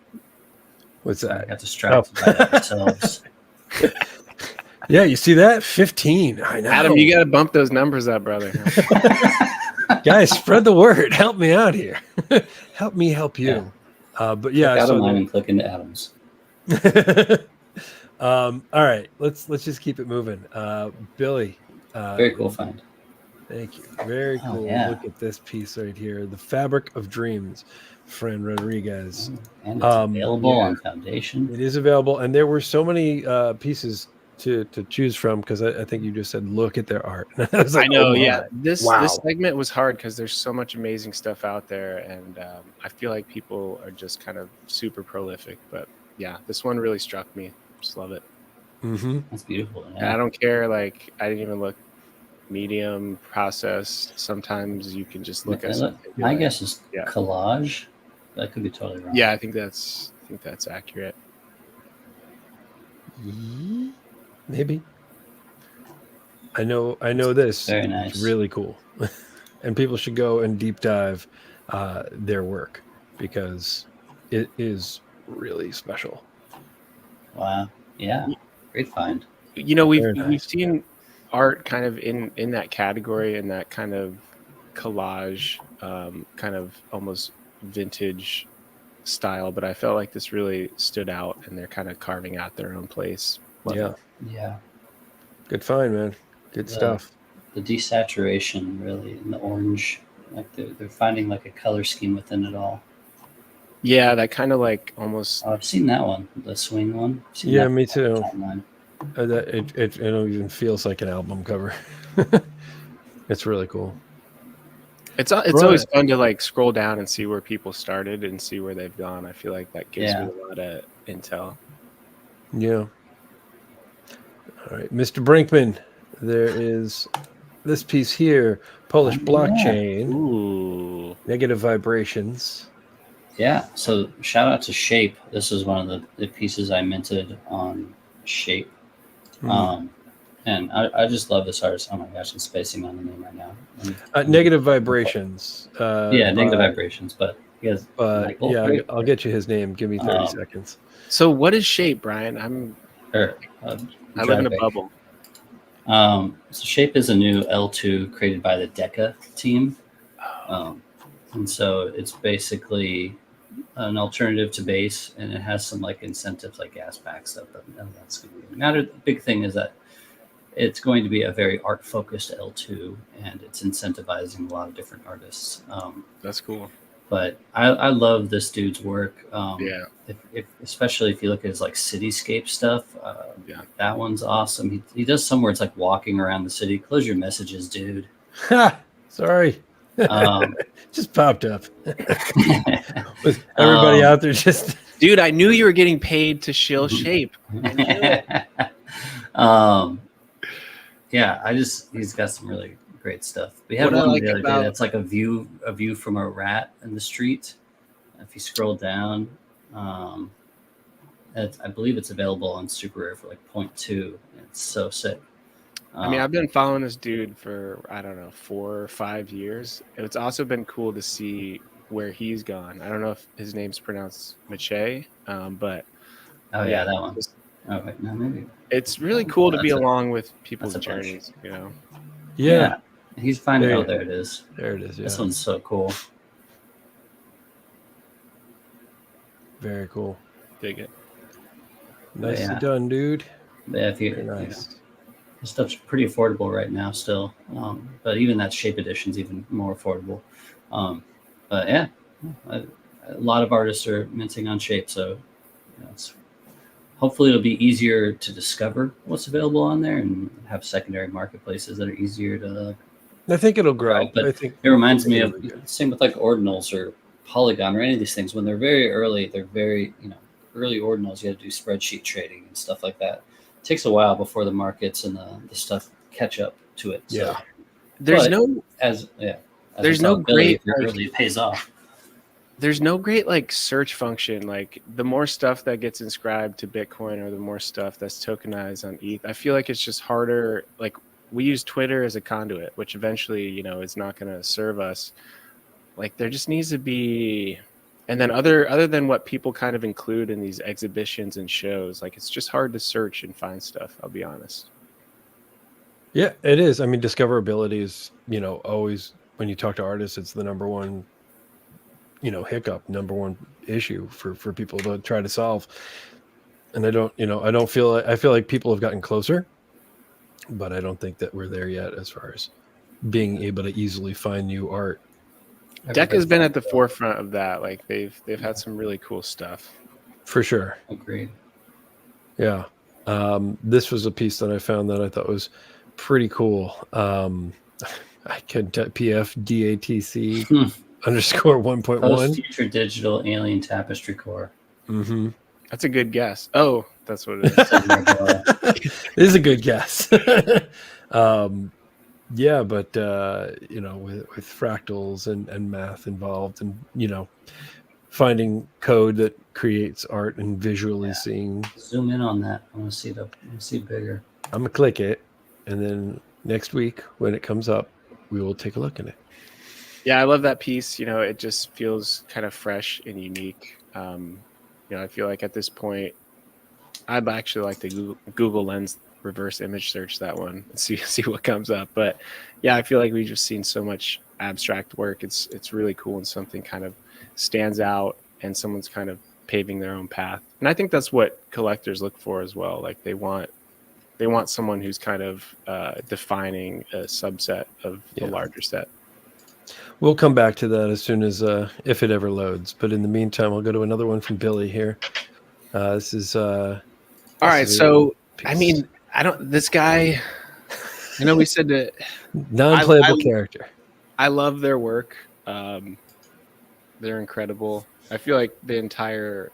what's that? I got distracted by ourselves. Yeah, you see that? 15. I know. Adam, you got to bump those numbers up, brother. Guys, spread the word. Help me out here. Help me help you. But yeah, click out of mine and click into Adam's. All right, let's just keep it moving. Billy. Very cool find. Thank you. Very cool. Yeah. Look at this piece right here. The Fabric of Dreams, Fran Rodriguez. And it's available on Foundation. It is available. And there were so many pieces to choose from because I think you just said, look at their art. I was like, I know, oh yeah. This segment was hard because there's so much amazing stuff out there. And I feel like people are just kind of super prolific. But yeah, this one really struck me. Just love it. Mm-hmm. That's beautiful. Yeah. And I don't care. Like, I didn't even look medium process. Sometimes you can just look at something. My guess is collage. That could be totally wrong. Yeah, I think that's accurate. Maybe. I know this. Very nice. It's really cool. And people should go and deep dive their work because it is really special. Wow. Yeah. Great find. You know, we've seen art kind of in that category, in that kind of collage, kind of almost vintage style, but I felt like this really stood out and they're kind of carving out their own place. Yeah. Yeah. Good find, man. Good stuff. The desaturation really in the orange, like they're finding like a color scheme within it all. Yeah, that kind of like almost. Oh, I've seen that one, the swing one. Yeah, me too. It even feels like an album cover. It's really cool. It's always fun to like scroll down and see where people started and see where they've gone. I feel like that gives me a lot of intel. Yeah. All right, Mr. Brinkman, there is this piece here, Polish blockchain. Ooh. Negative vibrations. Yeah, so shout out to Shape. This is one of the pieces I minted on Shape. And I just love this artist. Oh my gosh, I'm spacing on the name right now. Negative vibrations. Negative vibrations, but he has Michael, yeah, right? I'll get you his name. Give me 30 seconds. So what is Shape, Brian? I live in a bubble. So Shape is a new L2 created by the Deca team. And so it's basically an alternative to base, and it has some like incentives like gas back stuff. But that's going to be not a big thing. Is that it's going to be a very art focused L2, and it's incentivizing a lot of different artists. That's cool. But I love this dude's work. If especially if you look at his like cityscape stuff, that one's awesome. He does some where it's like walking around the city. Close your messages, dude. Sorry. Just popped up. With everybody out there just. Dude, I knew you were getting paid to shill Shape. He's got some really great stuff. We had one the other day that's like a view from a rat in the street. If you scroll down, I believe it's available on Super Rare for like 0.2. It's so sick. I mean, I've been following this dude for, I don't know, 4 or 5 years. It's also been cool to see where he's gone. I don't know if his name's pronounced Mache, but that one. Oh wait, no, maybe. It's really cool to be along with people's journeys, you know. Yeah. He's finding out. There it is. There it is. Yeah. This one's so cool. Very cool. Dig it. Nicely done, dude. Yeah, very nice. This stuff's pretty affordable right now still. But even that Shape edition's even more affordable. But yeah, a lot of artists are minting on Shape, so hopefully it'll be easier to discover what's available on there and have secondary marketplaces that are easier to. I think it'll grow. But I think it reminds me of same with like ordinals or Polygon or any of these things, when they're very early, they're very, early ordinals, you got to do spreadsheet trading and stuff like that. It takes a while before the markets and the stuff catch up to it. Yeah. So, There's but no as there's we saw no with Billy, great if you're early, it pays off. there's no great like search function. Like the more stuff that gets inscribed to Bitcoin or the more stuff that's tokenized on ETH, I feel like it's just harder. Like we use Twitter as a conduit, which eventually, is not going to serve us. Like there just needs to be, and then other than what people kind of include in these exhibitions and shows, like it's just hard to search and find stuff. I'll be honest. Yeah, it is. I mean, discoverability is, always when you talk to artists, it's the number one, hiccup, number one issue for people to try to solve. And I feel like people have gotten closer, but I don't think that we're there yet as far as being able to easily find new art. Deck has been at the forefront of that. Like they've had some really cool stuff. For sure. Agreed. Yeah. This was a piece that I found that I thought was pretty cool. I can PFDATC underscore 1.1. Post-future digital alien tapestry core. Mm-hmm. That's a good guess. Oh, that's what it is. It is a good guess. Yeah, but with fractals and math involved, and finding code that creates art and visually seeing. Zoom in on that. I want to see it bigger. I'm gonna click it, and then next week when it comes up, we will take a look at it. Yeah, I love that piece. It just feels kind of fresh and unique. I feel like at this point, I'd actually like to Google Lens reverse image search that one and see what comes up. But yeah, I feel like we've just seen so much abstract work. It's really cool, and something kind of stands out, and someone's kind of paving their own path. And I think that's what collectors look for as well. Like they want someone who's kind of defining a subset of the larger set. We'll come back to that as soon as if it ever loads. But in the meantime, I'll go to another one from Billy here. This is all right. So piece. I mean, this guy, I know we said that non-playable character. I love their work. They're incredible. I feel like the entire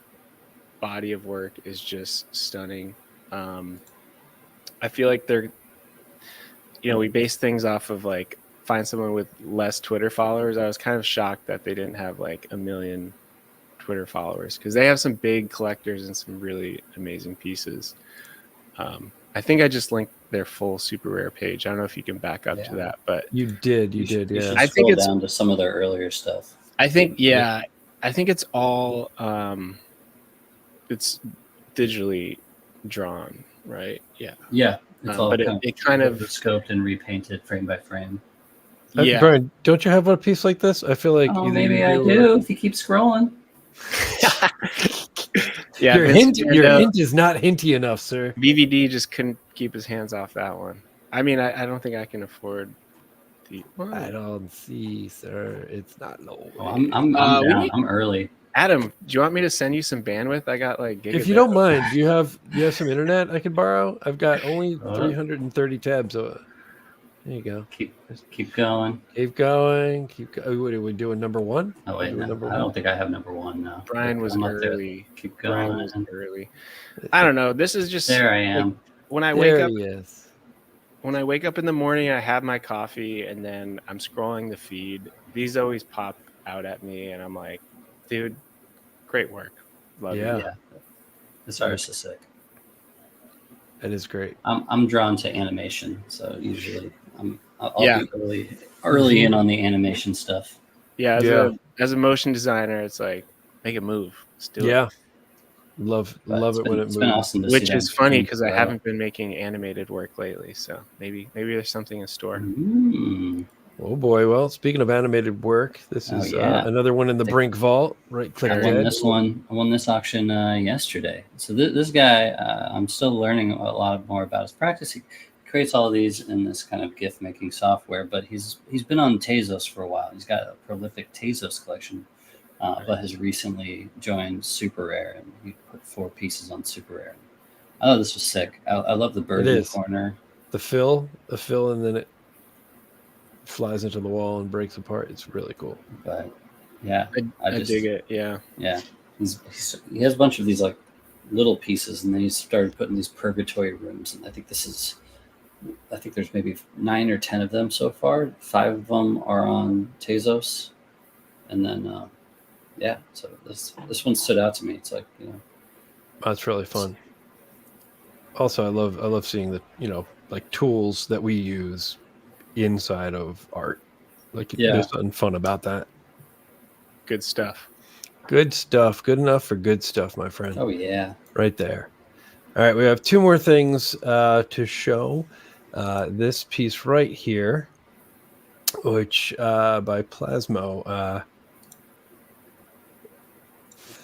body of work is just stunning. I feel like they're, we base things off of like find someone with less Twitter followers. I was kind of shocked that they didn't have like 1 million Twitter followers, because they have some big collectors and some really amazing pieces. I think I just linked their full super rare page. I don't know if you can back up to that, but you did. Yeah. I think it's down to some of their earlier stuff. I think it's all it's digitally drawn, right? Yeah. It's all but it kind of scoped and repainted frame by frame. Yeah, Brian, don't you have a piece like this? I feel like maybe I do. If you keep scrolling. Yeah, your hint is not hinty enough, sir. VVD just couldn't keep his hands off that one. I mean, I don't think I can afford the. I don't see, sir. It's not low. Oh, I'm down. I'm early. Adam, do you want me to send you some bandwidth? I got like. If you don't mind, do you have some internet I could borrow? I've got only 330 tabs. There you go. Keep going. Keep going. What are we doing? Number one? Oh wait, no, I don't think I have number one now. Brian was early. Keep going. Brian was early. I don't know. This is just there. I am. Like, when I wake up. Yes. When I wake up in the morning, I have my coffee, and then I'm scrolling the feed. These always pop out at me, and I'm like, dude, great work. Love you. Yeah. This artist is sick. That is great. I'm drawn to animation, so usually I'll be early in on the animation stuff. Yeah, as a motion designer, it's like make a move. Still, love it when it moves. Been awesome to which see is funny because I haven't been making animated work lately, so maybe there's something in store. Oh boy! Well, speaking of animated work, this is another one in the Brink Vault. Right click. I won this auction yesterday. So this guy, I'm still learning a lot more about his practice. He creates all of these in this kind of GIF making software, but he's been on Tezos for a while. He's got a prolific Tezos collection, but has recently joined Super Rare, and he put 4 pieces on Super Rare. I thought this was sick. I love the bird in the corner. The fill, and then it flies into the wall and breaks apart. It's really cool. But Yeah, I dig it. Yeah. Yeah, he has a bunch of these like little pieces, and then he started putting these purgatory rooms, and I think there's maybe 9 or 10 of them so far. 5 of them are on Tezos, and then yeah. So this one stood out to me. It's like, you know, That's really fun. Also, I love seeing the, you know, like tools that we use inside of art. Like there's something fun about that. Good stuff. Good stuff. Good enough for good stuff, my friend. Oh yeah. Right there. All right, we have 2 more things to show. This piece right here, which by Plasmo.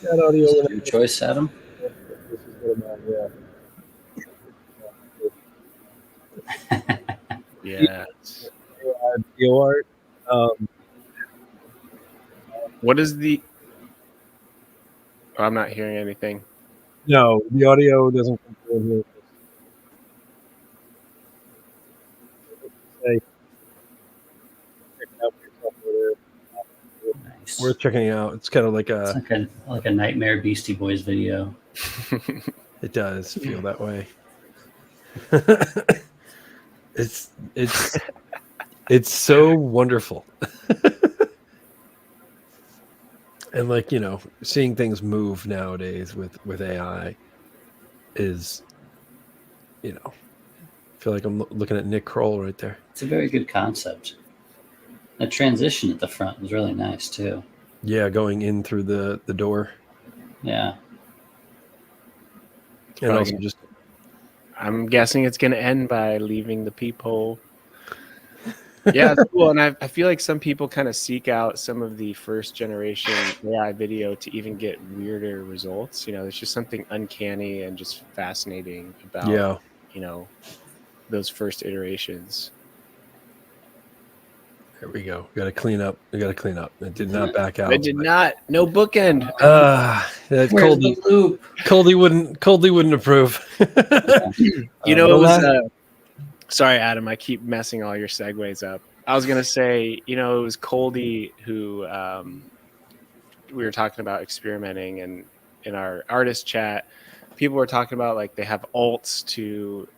That audio. Your choice, Adam. This is what I'm Yeah. Video art. What is the? Oh, I'm not hearing anything. No, the audio doesn't come through here. Nice. Worth checking out. It's kind of like It's like a Nightmare Beastie Boys video. It does feel that way. it's so wonderful. And like, you know, seeing things move nowadays with AI is, you know, I feel like I'm looking at Nick Kroll right there. It's a very good concept. The transition at the front was really nice too. Yeah, going in through the door. Yeah. And also just, I'm guessing it's going to end by leaving the peephole. Yeah, it's cool. And I feel like some people kind of seek out some of the first generation AI video to even get weirder results. You know, there's just something uncanny and just fascinating about, you know, those first iterations. There we go. We got to clean up. It did not back out. It did not. No bookend. Coldly wouldn't approve. You know, it was. Sorry, Adam. I keep messing all your segues up. I was gonna say, you know, it was Coldy who we were talking about experimenting, and in our artist chat, people were talking about like they have alts to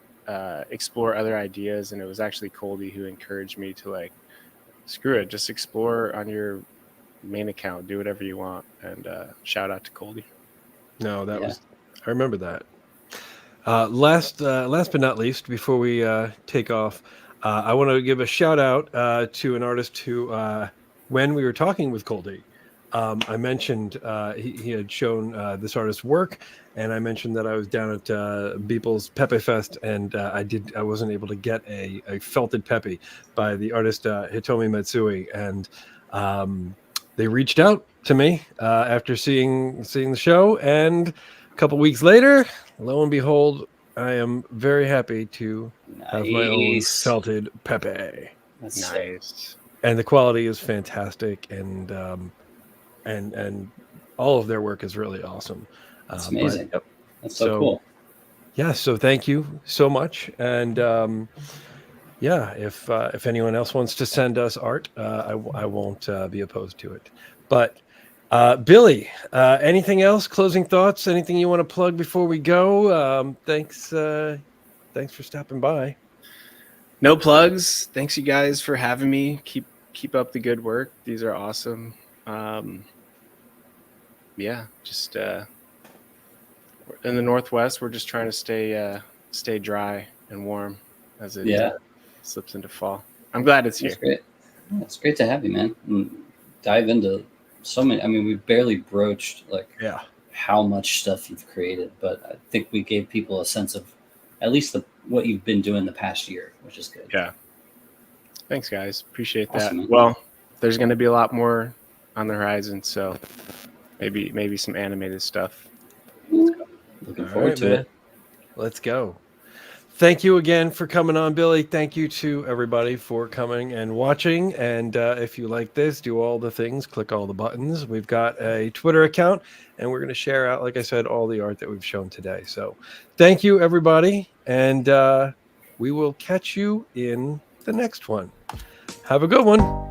explore other ideas, and it was actually Coldy who encouraged me to like, screw it, just explore on your main account, do whatever you want, and shout out to Coldy. No, that was, I remember that. Last but not least, before we take off, I want to give a shout out to an artist who, when we were talking with Coldy, I mentioned he had shown this artist's work, and I mentioned that I was down at Beeple's Pepe Fest, and I wasn't able to get a felted Pepe by the artist Hitomi Matsui, and they reached out to me after seeing the show, and a couple weeks later, lo and behold, I am very happy to have my own felted Pepe. That's nice. And the quality is fantastic, and all of their work is really awesome. That's amazing. That's so cool. Yeah, so thank you so much. And yeah, if anyone else wants to send us art, I won't be opposed to it. But Billy, anything else? Closing thoughts? Anything you want to plug before we go? Thanks for stopping by. No plugs. Thanks you guys for having me. Keep up the good work. These are awesome. Yeah, just in the Northwest, we're just trying to stay dry and warm as it slips into fall. I'm glad it's here. That's great. Yeah, it's great to have you, man. And dive into so many. I mean, we barely broached how much stuff you've created, but I think we gave people a sense of at least what you've been doing the past year, which is good. Yeah. Thanks, guys. Appreciate Awesome, that. man. Well, there's going to be a lot more on the horizon, so maybe some animated stuff. Looking forward to it. Let's go. Thank you again for coming on, Billy. Thank you to everybody for coming and watching. And if you like this, do all the things, click all the buttons. We've got a Twitter account, and we're going to share out, like I said, all the art that we've shown today. So thank you, everybody. And we will catch you in the next one. Have a good one.